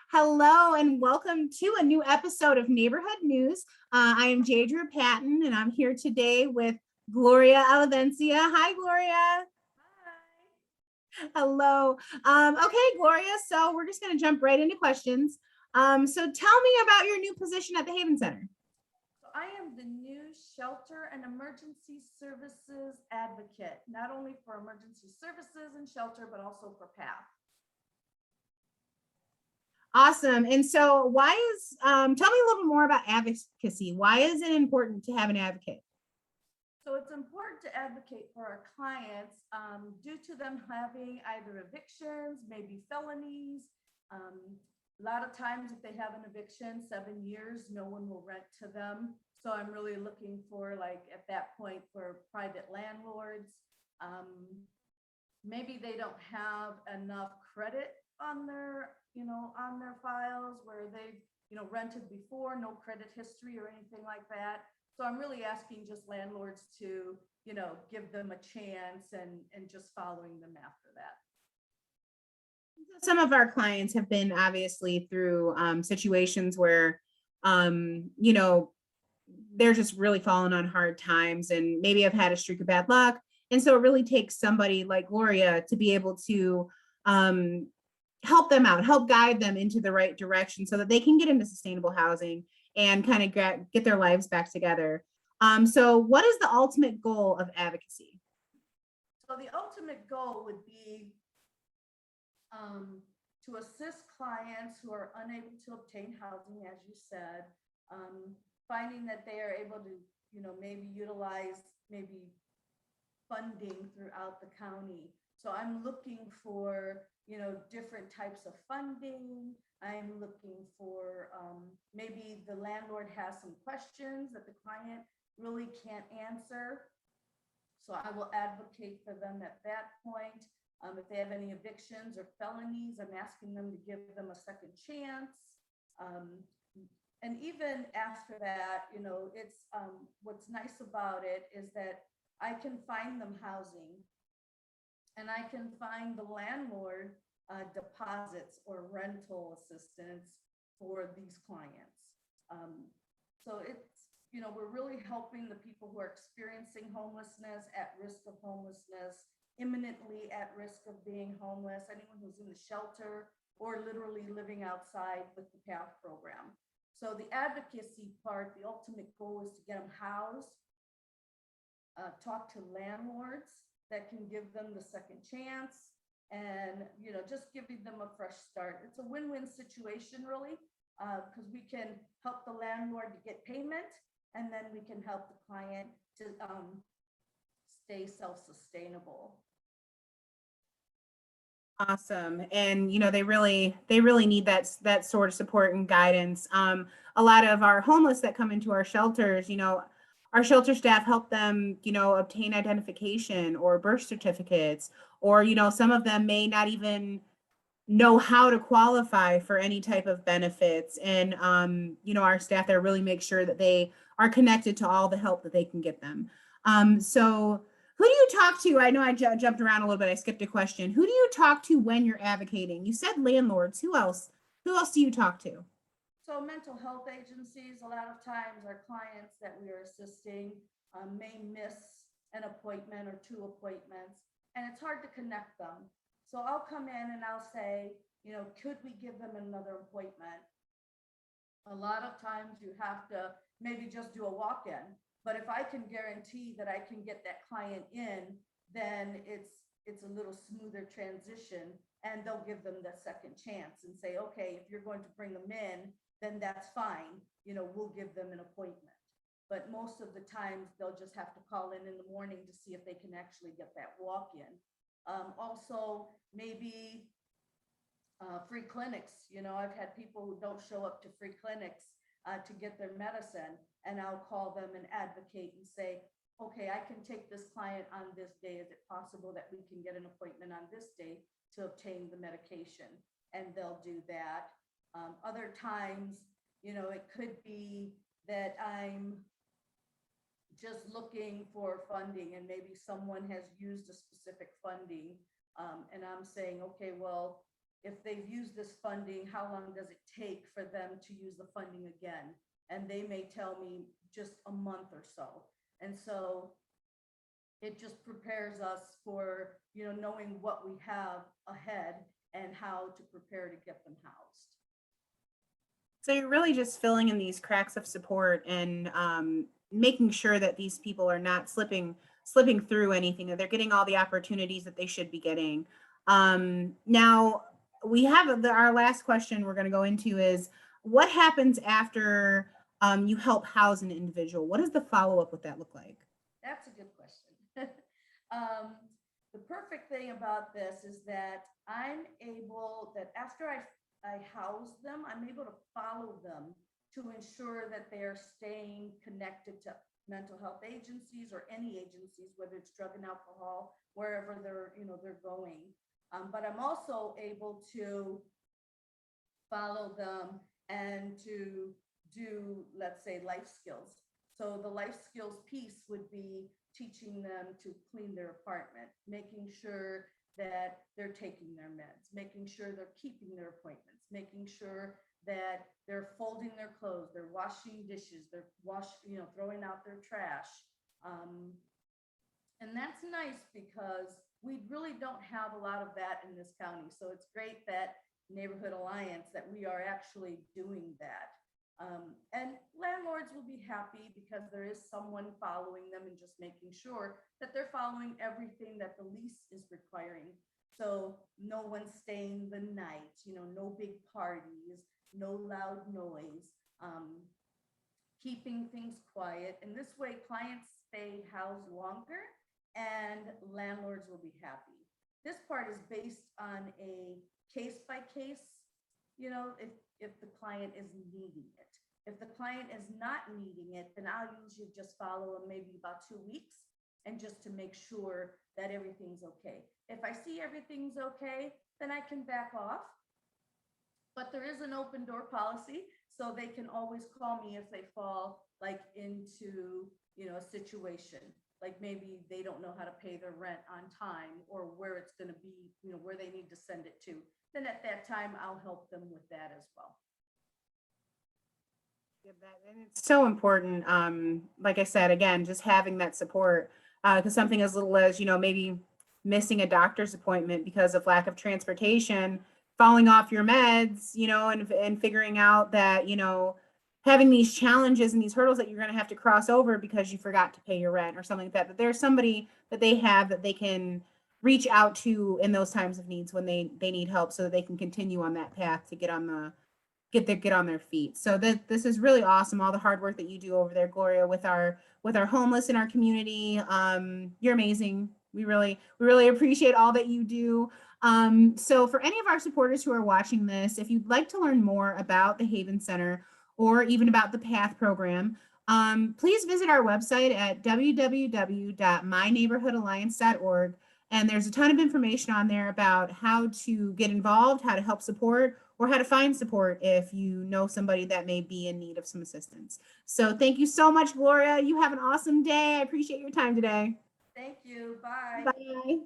Hello and welcome to a new episode of Neighborhood News. I am Jadra Patton and I'm here today with Gloria Olivencia. Hi, Gloria. Hello. Okay, Gloria. So we're just going to jump right into questions. So tell me about your new position at the Haven Center. So I am the new shelter and emergency services advocate, not only for emergency services and shelter, but also for PATH. Awesome. And so tell me a little bit more about advocacy. Why is it important to have an advocate? So it's important to advocate for our clients due to them having either evictions, maybe felonies. A lot of times if they have an eviction, 7 years, no one will rent to them. So I'm really looking for, like, at that point, for private landlords. Maybe they don't have enough credit on their files where they've, rented before, no credit history or anything like that. So I'm really asking just landlords to, give them a chance and just following them after that. Some of our clients have been obviously through situations where, they're just really falling on hard times and maybe have had a streak of bad luck. And so it really takes somebody like Gloria to be able to help them out, help guide them into the right direction so that they can get into sustainable housing and kind of get their lives back together. So what is the ultimate goal of advocacy? So the ultimate goal would be to assist clients who are unable to obtain housing, as you said, finding that they are able to, maybe utilize funding throughout the county. So I'm looking for, different types of funding. I'm looking for maybe the landlord has some questions that the client really can't answer. So I will advocate for them at that point. If they have any evictions or felonies, I'm asking them to give them a second chance. And even after that, it's what's nice about it is that I can find them housing and I can find the landlord deposits or rental assistance for these clients. So it's, we're really helping the people who are experiencing homelessness, at risk of homelessness, imminently at risk of being homeless, anyone who's in the shelter or literally living outside with the PATH program. So the advocacy part, the ultimate goal is to get them housed, talk to landlords that can give them the second chance, and just giving them a fresh start. It's a win-win situation, really, because we can help the landlord to get payment, and then we can help the client to stay self-sustainable. Awesome. And they really need that sort of support and guidance. A lot of our homeless that come into our shelters, our shelter staff help them, obtain identification or birth certificates, or some of them may not even know how to qualify for any type of benefits. And our staff there really make sure that they are connected to all the help that they can get them. So who do you talk to? I know I jumped around a little bit. I skipped a question. Who do you talk to when you're advocating? You said landlords. Who else? Who else do you talk to? So mental health agencies, a lot of times our clients that we are assisting may miss an appointment or 2 appointments, and it's hard to connect them. So I'll come in and I'll say, could we give them another appointment? A lot of times you have to maybe just do a walk-in. But if I can guarantee that I can get that client in, then it's a little smoother transition, and they'll give them the second chance and say, okay, if you're going to bring them in, then that's fine. We'll give them an appointment. But most of the times they'll just have to call in the morning to see if they can actually get that walk-in. Also, maybe free clinics. I've had people who don't show up to free clinics to get their medicine, and I'll call them and advocate and say, okay, I can take this client on this day. Is it possible that we can get an appointment on this day to obtain the medication? And they'll do that. Other times, it could be that I'm just looking for funding and maybe someone has used a specific funding, and I'm saying, okay, well, if they've used this funding, how long does it take for them to use the funding again? And they may tell me just a month or so. And so it just prepares us for, knowing what we have ahead and how to prepare to get them housed. So you're really just filling in these cracks of support and making sure that these people are not slipping through anything, that they're getting all the opportunities that they should be getting. Now we have our last question we're going to go into is, what happens after you help house an individual? What does the follow-up with that look like? That's a good question. The perfect thing about this is that I'm able, that after I house them, I'm able to follow them to ensure that they are staying connected to mental health agencies or any agencies, whether it's drug and alcohol, wherever they're going. But I'm also able to follow them and to do, let's say, life skills. So the life skills piece would be teaching them to clean their apartment, making sure that they're taking their meds, making sure they're keeping their appointments, making sure that they're folding their clothes, they're washing dishes, they're throwing out their trash. And that's nice because we really don't have a lot of that in this county. So it's great that Neighborhood Alliance, that we are actually doing that. And landlords will be happy because there is someone following them and just making sure that they're following everything that the lease is requiring. So no one staying the night, no big parties, no loud noise, keeping things quiet. And this way clients stay housed longer and landlords will be happy. This part is based on a case by case, if the client is needing it. If the client is not needing it, then I'll usually just follow them maybe about 2 weeks and just to make sure that everything's okay. If I see everything's okay, then I can back off. But there is an open door policy, so they can always call me if they fall into, a situation. Like maybe they don't know how to pay their rent on time or where it's going to be, where they need to send it to. Then at that time, I'll help them with that as well. And it's so important. Like I said, again, just having that support, because something as little as, maybe missing a doctor's appointment because of lack of transportation, falling off your meds, and figuring out that, having these challenges and these hurdles that you're going to have to cross over because you forgot to pay your rent or something like that, that there's somebody that they have that they can reach out to in those times of needs when they need help, so that they can continue on that path to get on their feet. So this is really awesome, all the hard work that you do over there, Gloria, with our homeless in our community. You're amazing. We really appreciate all that you do. So for any of our supporters who are watching this, if you'd like to learn more about the Haven Center or even about the PATH program, please visit our website at www.myneighborhoodalliance.org. And there's a ton of information on there about how to get involved, how to help support, or how to find support if you know somebody that may be in need of some assistance. So thank you so much, Gloria. You have an awesome day. I appreciate your time today. Thank you. Bye. Bye.